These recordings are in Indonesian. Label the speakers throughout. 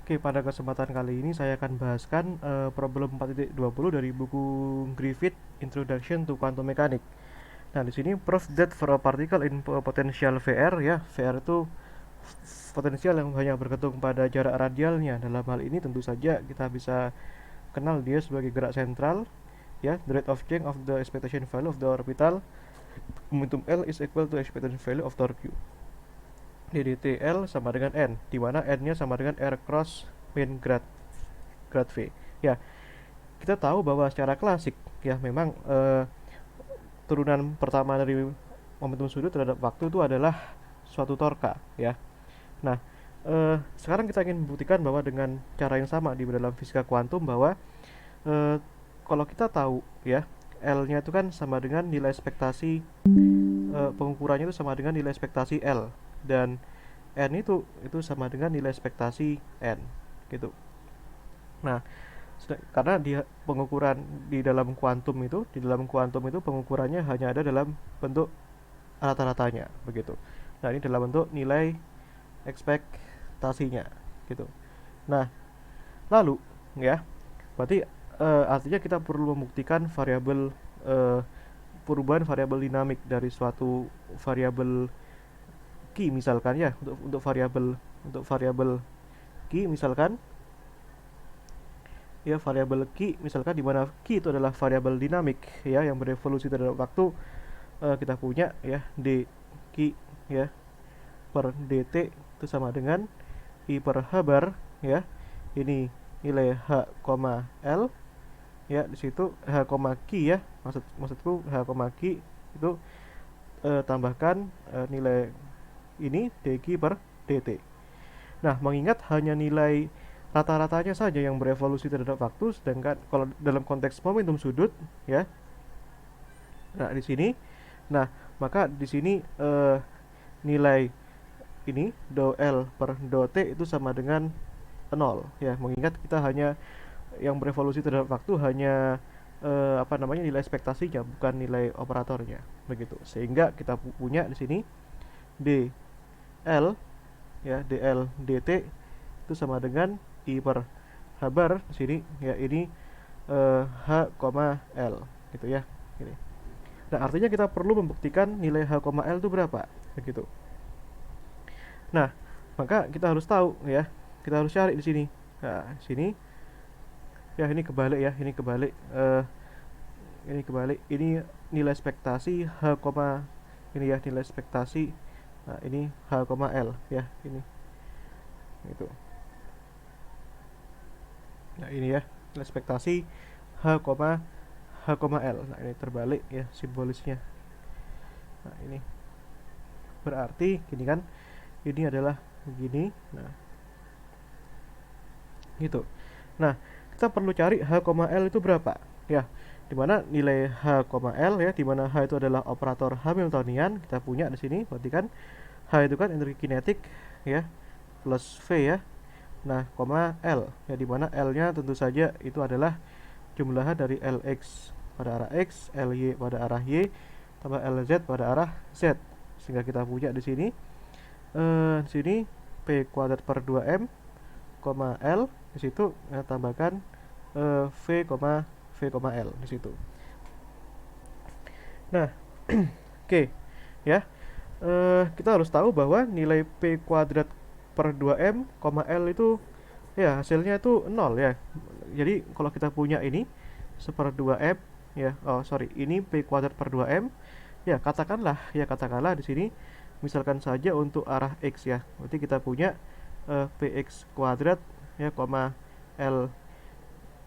Speaker 1: Oke, pada kesempatan kali ini saya akan bahaskan problem 4.20 dari buku Griffith Introduction to Quantum Mechanics. Nah, di sini prove that for a particle in potential VR, ya, VR itu potensial yang hanya bergantung pada jarak radialnya. Dalam hal ini tentu saja kita bisa kenal dia sebagai gerak sentral, ya, the rate of change of the expectation value of the orbital momentum L is equal to expectation value of torque Q. ddt L sama dengan N, di mana N-nya sama dengan R cross min grad V. Ya, kita tahu bahwa secara klasik, ya, memang turunan pertama dari momentum sudut terhadap waktu itu adalah suatu torka, ya. Nah, sekarang kita ingin membuktikan bahwa dengan cara yang sama di dalam fisika kuantum bahwa eh, kalau kita tahu, ya, L-nya itu kan sama dengan nilai ekspektasi, pengukurannya itu sama dengan nilai ekspektasi L, dan N itu sama dengan nilai ekspektasi N, gitu. Nah, karena di pengukuran di dalam kuantum itu pengukurannya hanya ada dalam bentuk rata-ratanya, begitu. Nah, ini dalam bentuk nilai ekspektasinya, gitu. Nah, lalu, ya, berarti artinya kita perlu membuktikan variabel, eh, perubahan variabel dinamik dari suatu variabel Q misalkan, ya, untuk variabel Q misalkan, ya, variabel Q misalkan, di mana Q itu adalah variabel dinamik, ya, yang berevolusi terhadap waktu. Kita punya, ya, d Q, ya, per dt itu sama dengan I per H bar, ya, ini nilai H, L, ya, di situ H, Q, ya, maksudku H, Q itu tambahkan nilai ini dq per dt. Nah, mengingat hanya nilai rata-ratanya saja yang berevolusi terhadap waktu, sedangkan kalau dalam konteks momentum sudut, ya, nah di sini, nah maka di sini nilai ini do L per do T itu sama dengan 0, ya, mengingat kita hanya yang berevolusi terhadap waktu hanya apa namanya, nilai ekspektasinya, bukan nilai operatornya, begitu. Sehingga kita punya di sini dl, ya, dl dt itu sama dengan I per H bar di sini, ya, ini H, L, gitu, ya, ini. Nah, artinya kita perlu membuktikan nilai H, L itu berapa, begitu. Nah, maka kita harus tahu, ya, kita harus cari di sini. Nah, sini, ya, ini kebalik, ya, ini kebalik, ini nilai ekspektasi H, ini, ya, nilai ekspektasi. Nah, ini H, L, ya, ini, itu. Nah, ini, ya, nilai ekspektasi H, L. Nah, ini terbalik, ya, simbolisnya. Nah, ini berarti gini kan, ini adalah begini. Nah, gitu. Nah, kita perlu cari H, L itu berapa, ya, dimana nilai H, L, ya, dimana H itu adalah operator Hamiltonian. Kita punya di sini, berarti kan H itu kan energi kinetik, ya, plus V, ya. Nah, L, ya, dimana L nya tentu saja itu adalah jumlahan dari Lx pada arah X, Ly pada arah Y, tambah Lz pada arah Z. Sehingga kita punya di sini, di sini P kuadrat per 2M, L, di situ tambahkan V, L di situ. Nah, oke, ya. Kita harus tahu bahwa nilai P kuadrat per 2M, L itu, ya, hasilnya itu 0, ya. Jadi kalau kita punya ini seperdua M, ya, oh sorry, ini P kuadrat per 2M, ya, katakanlah di sini misalkan saja untuk arah X, ya, berarti kita punya Px kuadrat, ya, L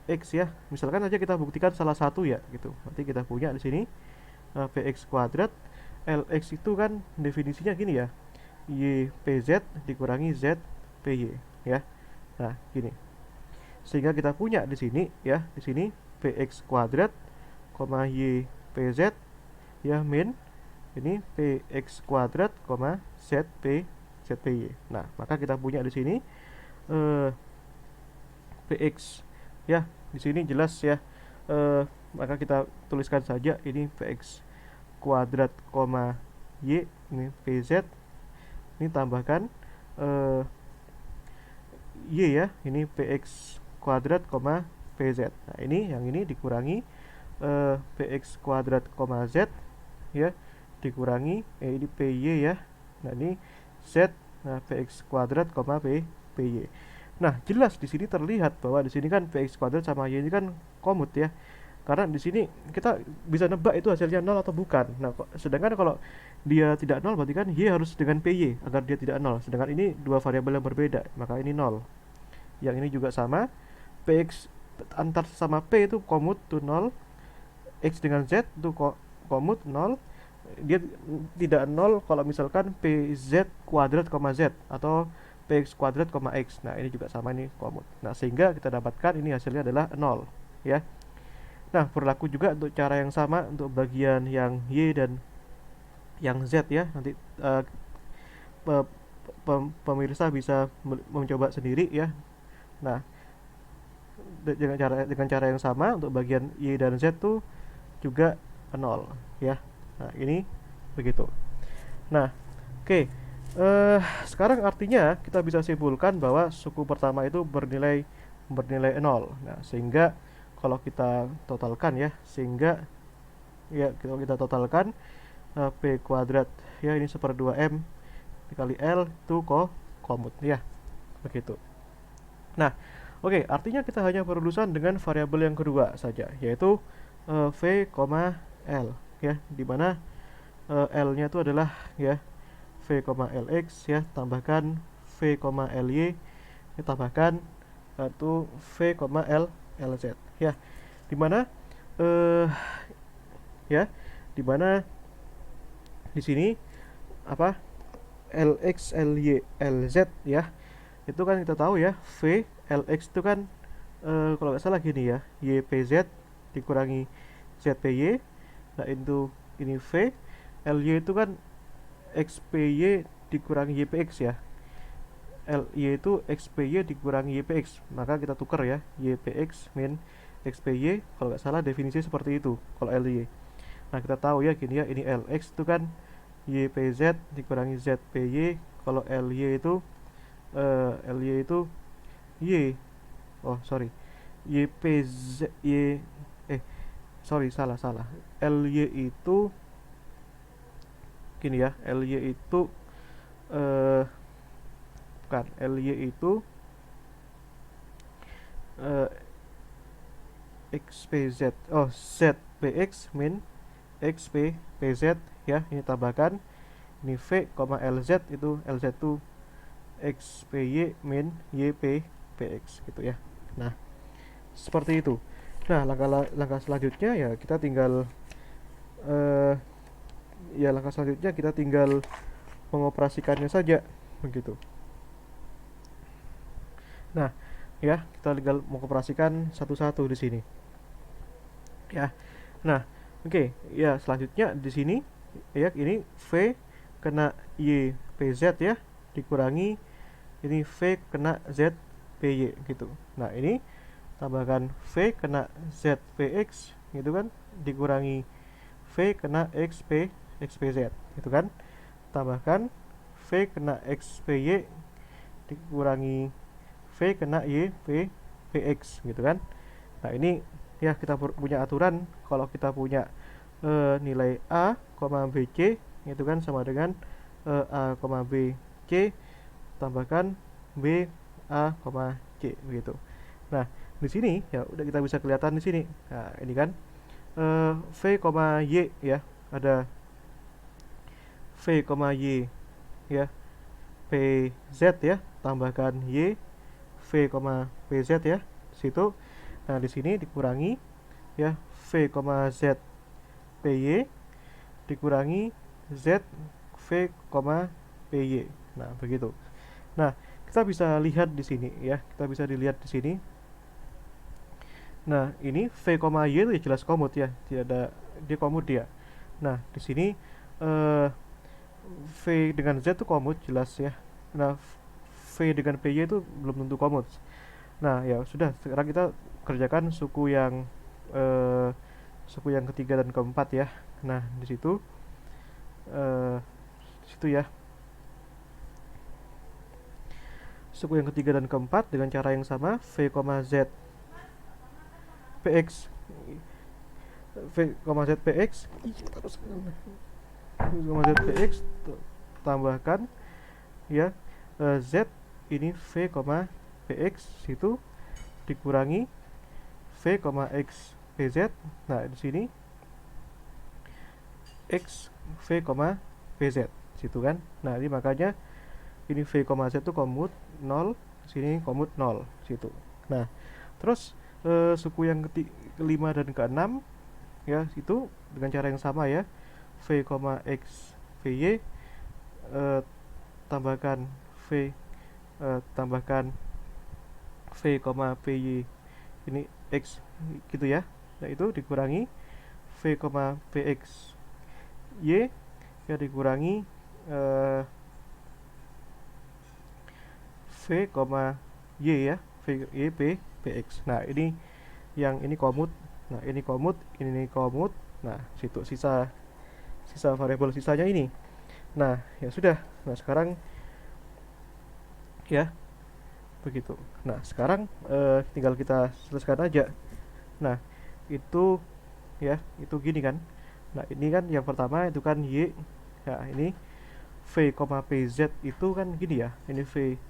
Speaker 1: X, ya, misalkan saja kita buktikan salah satu, ya, gitu. Berarti kita punya di sini Px kuadrat Lx itu kan definisinya gini, ya, Y PZ dikurangi Z PY, ya. Nah, gini. Sehingga kita punya di sini, ya, di sini Px kuadrat, Y PZ, ya, min ini Px kuadrat, ZPY. Nah, maka kita punya di sini eh, Px, ya, di sini jelas, ya. Maka kita tuliskan saja ini Px kuadrat, Y, ini PZ, ini tambahkan Y ya, ini px kuadrat, pz. Nah, yang ini dikurangi px kuadrat, z ya, dikurangi ini py ya. Nah, ini z, nah px kuadrat, py. Nah, jelas di sini terlihat bahwa di sini kan px kuadrat sama y ini kan komut ya. Karena di sini kita bisa nebak itu hasilnya nol atau bukan. Nah, sedangkan kalau dia tidak nol berarti kan y harus dengan py agar dia tidak nol. Sedangkan ini dua variabel yang berbeda, maka ini nol. Yang ini juga sama, px antar sama p itu komut tuh nol, x dengan z itu komut nol. Dia tidak nol kalau misalkan pz kuadrat, z atau px kuadrat, x. Nah, ini juga sama, ini komut. Nah, sehingga kita dapatkan ini hasilnya adalah nol ya. Nah, berlaku juga untuk cara yang sama untuk bagian yang y dan yang z ya. Nanti pemirsa bisa mencoba sendiri ya. Nah, dengan cara yang sama untuk bagian y dan z tuh juga nol ya. Nah, ini begitu. Nah, oke. Sekarang artinya kita bisa simpulkan bahwa suku pertama itu bernilai 0. Nah, sehingga kalau kita totalkan ya, kalau kita totalkan p kuadrat ya, ini 1/2m dikali L itu komut ya, begitu. Nah, oke, artinya kita hanya berurusan dengan variabel yang kedua saja, yaitu v, L ya, dimana L-nya itu adalah ya v, Lx ya, tambahkan v, Ly ditambahkan itu v, Lz ya, dimana ya, dimana di sini apa, Lx, Ly, Lz ya, itu kan kita tahu ya, v, Lx itu kan kalau nggak salah gini ya, ypz dikurangi zpy. Nah, itu ini v, Ly itu kan xpy dikurangi ypx ya, Ly itu xpy dikurangi ypx, maka kita tukar ya, ypx min xpy, kalau nggak salah definisi seperti itu kalau Ly. Nah, kita tahu ya gini ya, ini Lx itu kan ypz dikurangi zpy, kalau Ly itu y, oh sorry, ypz y, sorry, salah, Ly itu gini ya, Ly itu bukan, Ly itu xpz, oh zpx min xpz ya, ini tambahkan ini v, Lz itu, Lz itu xpy min ypx gitu ya. Nah, seperti itu. Nah, langkah selanjutnya ya kita tinggal mengoperasikannya saja begitu. Nah, ya, kita tinggal mengoperasikan satu-satu di sini. Ya. Nah, oke, ya, selanjutnya di sini ya, ini v kena ypz ya, dikurangi ini v kena zpy gitu. Nah, ini tambahkan v kena zpx gitu kan, dikurangi v kena xpz gitu kan, tambahkan v kena xpy dikurangi v kena ypx gitu kan. Nah, ini ya, kita punya aturan kalau kita punya nilai a, bc itu kan sama dengan a, bc tambahkan b, a, c begitu. Nah, di sini ya udah kita bisa kelihatan di sini. Nah, ini kan v, y ya, ada v, y ya, pz ya, tambahkan y, v, pz ya, situ. Nah, di sini dikurangi ya, v, z, py dikurangi z, v, py. Nah, begitu. Nah, kita bisa lihat di sini ya, dilihat di sini. Nah, ini v, y itu ya jelas komut ya, tidak ada, dia komut dia. Nah, di sini v dengan z itu komut jelas ya. Nah, v dengan py itu belum tentu komut. Nah, ya sudah, sekarang kita kerjakan suku yang ketiga dan keempat ya. Nah, di situ ya. suku yang ketiga dan keempat dengan cara yang sama, V, Z PX V, Z PX Z PX tambahkan ya Z ini V, PX itu dikurangi V, X PZ. Nah, di sini X V, PZ situ kan. Nah, ini makanya ini V, Z itu komut 0, sini komut 0 situ. Nah, terus suku yang kelima dan keenam ya itu dengan cara yang sama ya, V, X VY tambahkan V tambahkan V, PY ini X gitu ya. Nah, itu dikurangi V, PX Y ya dikurangi V, Y ya, V, Y, PX. Nah, ini yang ini komut. Nah, ini komut, ini komut. Nah, situ sisa variabel sisanya ini. Nah, ya sudah. Nah, sekarang ya begitu. Nah, sekarang tinggal kita selesaikan aja. Nah, itu ya, itu gini kan. Nah, ini kan yang pertama itu kan Y. Nah, ini V, PZ itu kan gini ya. Ini V,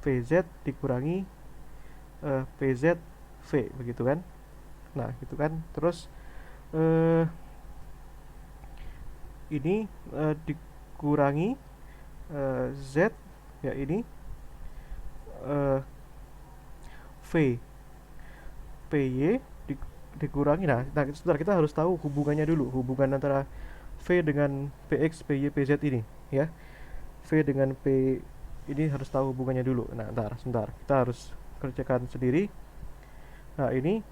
Speaker 1: PZ dikurangi PZ V begitu kan. Nah, gitu kan. Terus ini dikurangi Z ya ini V, PY dikurangi. Nah, sebentar, kita harus tahu hubungannya dulu, hubungan antara V dengan PX, PY, PZ ini ya. V dengan P ini harus tahu hubungannya dulu. Nah, sebentar, kita harus kerjakan sendiri. Nah, ini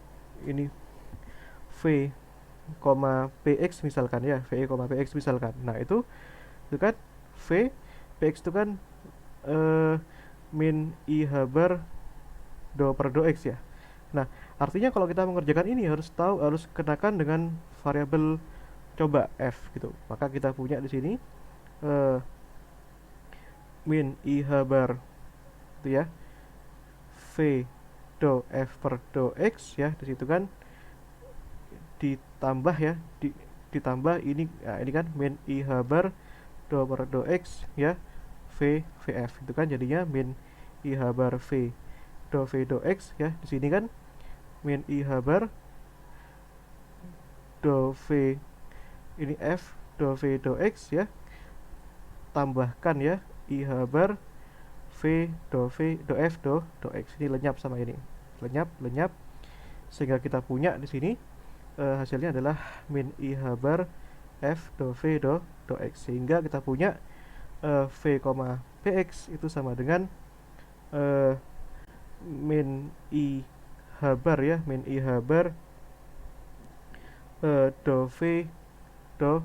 Speaker 1: V, PX misalkan ya, V, PX misalkan. Nah, itu kan V, PX itu kan min I habar do per do X ya. Nah, artinya kalau kita mengerjakan ini harus kenakan dengan variabel coba F gitu. Maka kita punya di sini min I habar itu ya V do F per do X ya, di situ kan ditambah ya, ditambah ini, nah ini kan min I habar do per do X ya, V, VF itu kan jadinya min I habar V do X ya. Di sini kan min I habar do V ini F do V do X ya, tambahkan ya I habar V do F do X. Ini lenyap sama ini, lenyap sehingga kita punya di sini hasilnya adalah min I habar F do V do X, sehingga kita punya V, PX itu sama dengan min I habar ya, min I habar do V do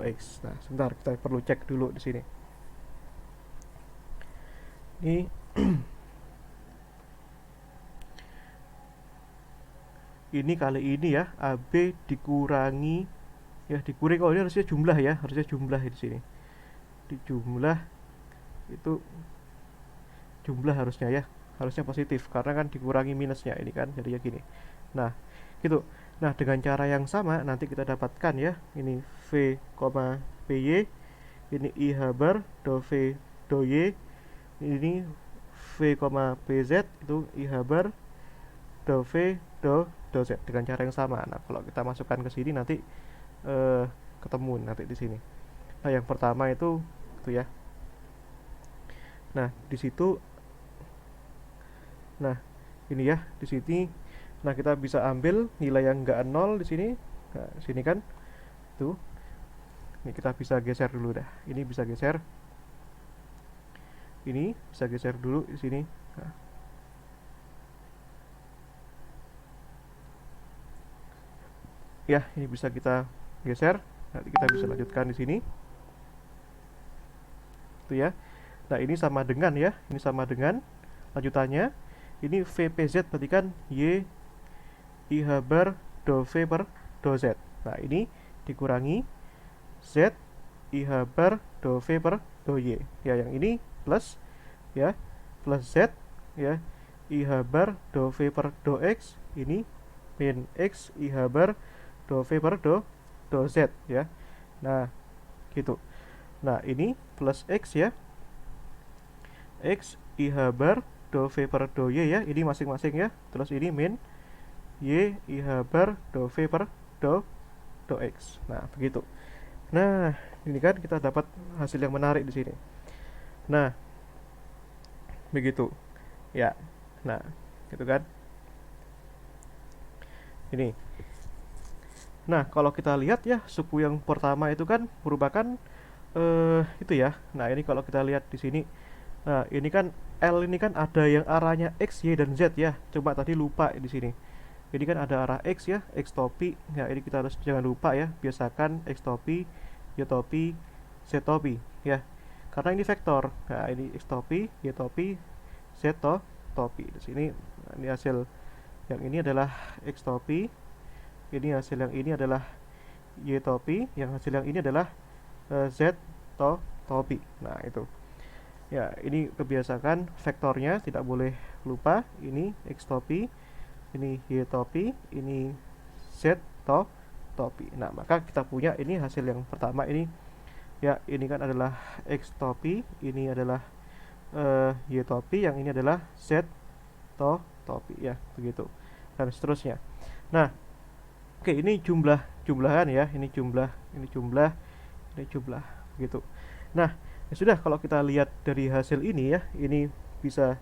Speaker 1: X. Nah, sebentar, kita perlu cek dulu di sini. Ini ini kali ini ya, AB dikurangi ya, dikurangi, oh ini harusnya jumlah ya, harusnya jumlah di sini. Di jumlah itu jumlah harusnya ya, harusnya positif karena kan dikurangi minusnya ini kan, jadinya gini. Nah, gitu. Nah, dengan cara yang sama nanti kita dapatkan ya, ini V, PY, ini I habar do V do Y, ini V, PZ itu I habar do V do Z dengan cara yang sama. Nah, kalau kita masukkan ke sini nanti ketemu nanti di sini. Nah, yang pertama itu ya. Nah, di situ, nah ini ya di sini. Nah, kita bisa ambil nilai yang enggak 0 di sini. Nah, sini kan tuh. Ini kita bisa geser dulu dah. Ini bisa geser. Ini bisa geser dulu di sini. Nah. Ya, ini bisa kita geser. Nanti kita bisa lanjutkan di sini. Itu ya. Nah, ini sama dengan ya. Ini sama dengan lanjutannya. Ini VPZ berarti kan Y I habar do V per do Z. Nah, ini dikurangi Z I habar do V per do Y. Ya, yang ini plus ya plus Z ya, IH bar do V per do X, ini min X IH bar do V per do Z ya. Nah gitu. Nah ini plus X ya, X IH bar do V per do Y ya, ini masing-masing ya. Terus ini min Y IH bar do V per do X. Nah begitu. Nah ini kan kita dapat hasil yang menarik di sini. Nah begitu ya. Nah gitu kan ini. Nah kalau kita lihat ya, suku yang pertama itu kan merupakan itu ya. Nah ini kalau kita lihat di sini, nah ini kan L ini kan ada yang arahnya X, Y, dan Z ya. Coba tadi lupa di sini. Ini kan ada arah X ya, X topi. Ya ini kita harus jangan lupa ya, biasakan X topi, Y topi, Z topi ya. Karena ini vektor. Nah ini X topi, Y topi, Z topi. Di sini nah, ini hasil yang ini adalah X topi. Ini hasil yang ini adalah Y topi. Yang hasil yang ini adalah Z topi. Nah itu. Ya, ini kebiasaan vektornya tidak boleh lupa. Ini X topi, ini Y topi, ini Z topi. Nah, maka kita punya ini hasil yang pertama ini. Ya, ini kan adalah X topi, ini adalah Y topi, yang ini adalah Z topi ya, begitu. Dan seterusnya. Nah, oke, ini jumlahan ya, ini jumlah, ini jumlah, gitu. Nah, ya sudah, kalau kita lihat dari hasil ini ya, ini bisa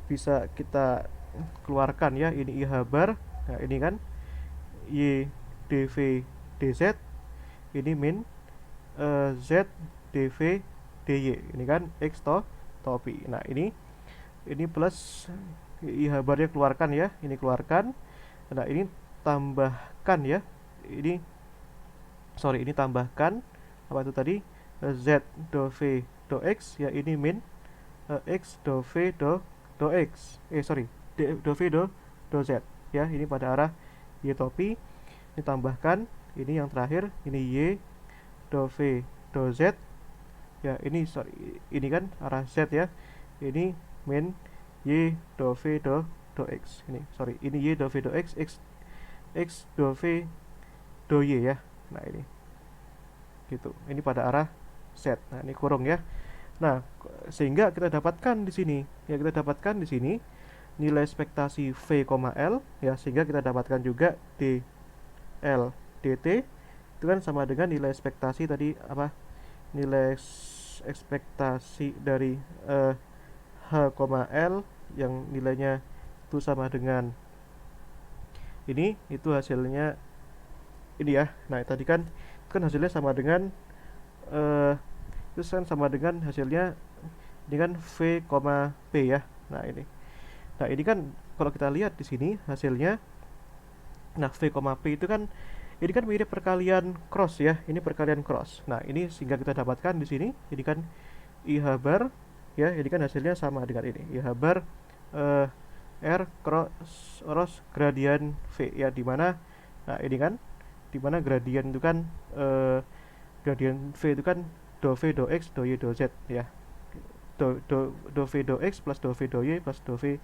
Speaker 1: bisa kita keluarkan ya, ini IH bar. Nah, ini kan Y dV dz, ini min Z dV dy, ini kan X topi. Nah, ini plus IH barnya keluarkan ya, ini keluarkan. Nah, ini tambahkan ya, ini ini tambahkan apa itu tadi, Z do V do X ya, ini min X do V do X, do V do Z ya, ini pada arah Y topi. Ini tambahkan ini yang terakhir, ini Y do V do Z ya, ini ini kan arah Z ya, ini min Y do V do X, ini Y do V do X, X do V do Y ya. Nah ini gitu, ini pada arah Z. Nah ini kurung ya. Nah sehingga kita dapatkan di sini ya, kita dapatkan di sini nilai ekspektasi V, L ya, sehingga kita dapatkan juga dl dt itu kan sama dengan nilai ekspektasi tadi apa, nilai ekspektasi dari H, L yang nilainya itu sama dengan ini, itu hasilnya ini ya. Nah tadi kan hasilnya sama dengan itu kan sama dengan hasilnya dengan V, P ya. Nah ini kan kalau kita lihat di sini hasilnya, nah V, P itu kan ini kan mirip perkalian cross ya, ini perkalian cross. Nah ini sehingga kita dapatkan di sini ini kan IH bar ya, ini kan hasilnya sama dengan ini IH bar R cross gradien V ya, dimana nah ini kan dimana gradien itu kan gradien V itu kan do V do X do Y do Z ya, do V do X plus do V do Y plus do V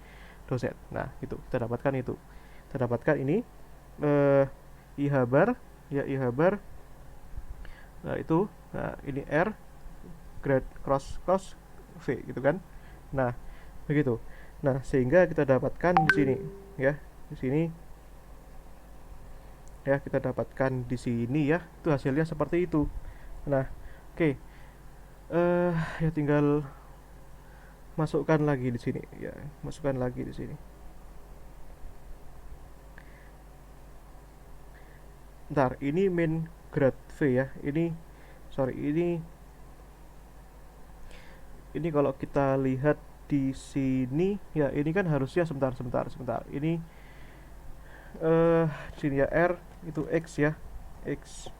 Speaker 1: do Z. Nah itu kita dapatkan, itu kita dapatkan ini IH bar ya, IH bar. Nah itu, nah ini R grad cross V gitu kan. Nah begitu. Nah sehingga kita dapatkan di sini ya, di sini ya, kita dapatkan di sini ya, itu hasilnya seperti itu. Nah oke, ya tinggal masukkan lagi di sini ya, masukkan lagi di sini. Ntar ini min grad V ya, ini ini kalau kita lihat di sini ya, ini kan harusnya sebentar ini sini ya, R itu X ya, X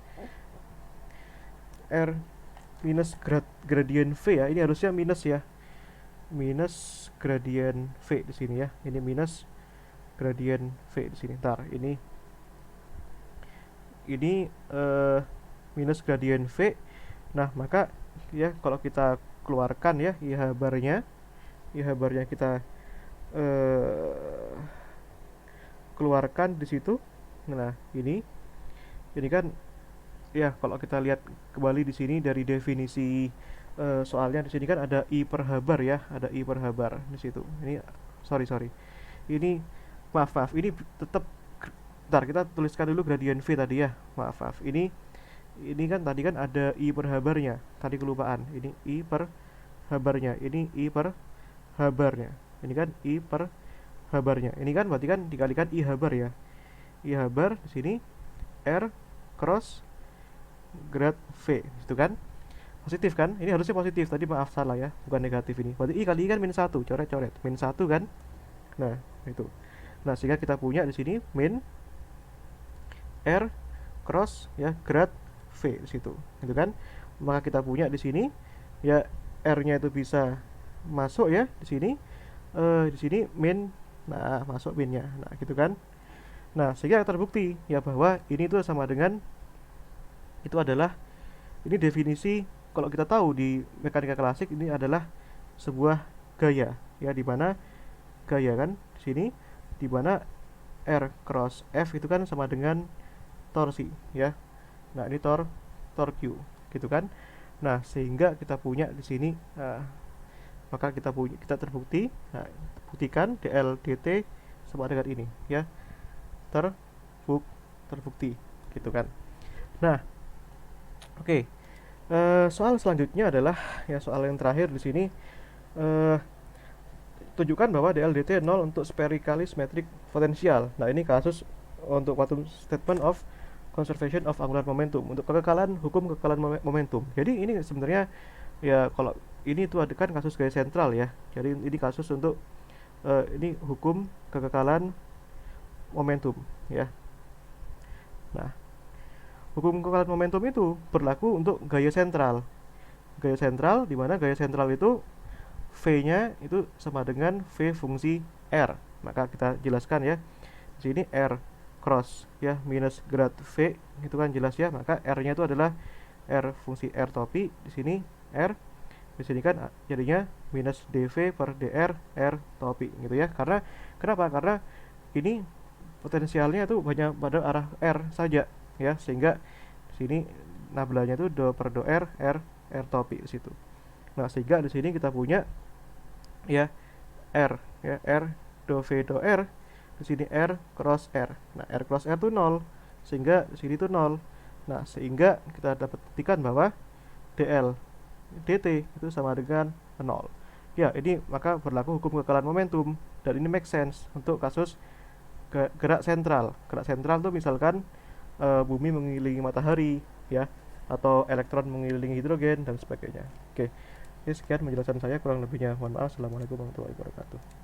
Speaker 1: R minus gradien V ya, ini harusnya minus ya, minus gradien V di sini ya, ini minus gradien V di sini. Ntar ini minus gradien V. Nah maka ya kalau kita keluarkan ya IH barnya, I habarnya kita keluarkan di situ. Nah, ini kan ya kalau kita lihat kembali di sini dari definisi soalnya di sini kan ada I per habar ya, ada I per habar di situ. Ini sorry. Ini maaf, ini tetap bentar kita tuliskan dulu gradien V tadi ya. Maaf. Ini kan tadi kan ada I per habarnya. Tadi kelupaan. Ini I per habarnya. Ini I per habarnya. Ini kan I per habarnya. Ini kan berarti kan dikalikan I habar ya. I habar di sini R cross grad V itu kan positif kan, ini harusnya positif tadi, maaf salah ya, bukan negatif. Ini berarti I kali I kan min 1, coret min 1 kan. Nah itu, nah sehingga kita punya di sini min R cross ya grad V di situ gitu kan. Maka kita punya di sini ya R nya itu bisa masuk ya di sini min, nah masuk minnya, nah gitu kan. Nah sehingga terbukti ya bahwa ini tuh sama dengan itu adalah, ini definisi kalau kita tahu di mekanika klasik ini adalah sebuah gaya ya, di mana gaya kan di sini di mana R cross F itu kan sama dengan torsi ya. Nah ini tor Q gitu kan. Nah sehingga kita punya di sini maka kita terbukti, nah, buktikan dl dt sama dengan ini ya, terbukti gitu kan. Nah oke, soal selanjutnya adalah ya soal yang terakhir di sini, tunjukkan bahwa dl dt 0 untuk spherically symmetric potential. Nah ini kasus untuk quantum statement of conservation of angular momentum, untuk hukum kekekalan momentum. Jadi ini sebenarnya ya kalau ini tuh ada kan kasus gaya sentral ya. Jadi ini kasus untuk ini hukum kekekalan momentum ya. Nah, hukum kekekalan momentum itu berlaku untuk gaya sentral. Gaya sentral di mana gaya sentral itu V-nya itu sama dengan V fungsi R. Maka kita jelaskan ya. Di sini R cross ya minus grad V itu kan jelas ya. Maka R-nya itu adalah R fungsi R topi, di sini R, di sini kan jadinya minus dv per dr r topi gitu ya. Karena kenapa? Karena ini potensialnya itu hanya pada arah r saja ya, sehingga di sini nabelanya itu do per do r topi di situ. Nah sehingga di sini kita punya ya r do v do r, di sini r cross r. Nah r cross r itu 0, sehingga di sini itu 0. Nah sehingga kita dapat buktikan bahwa dl dt itu sama dengan 0 ya. Ini maka berlaku hukum kekekalan momentum, dan ini make sense untuk kasus gerak sentral. Gerak sentral tuh misalkan bumi mengelilingi matahari ya, atau elektron mengelilingi hidrogen dan sebagainya. Oke, ini sekian penjelasan saya, kurang lebihnya mohon maaf. Assalamualaikum warahmatullahi wabarakatuh.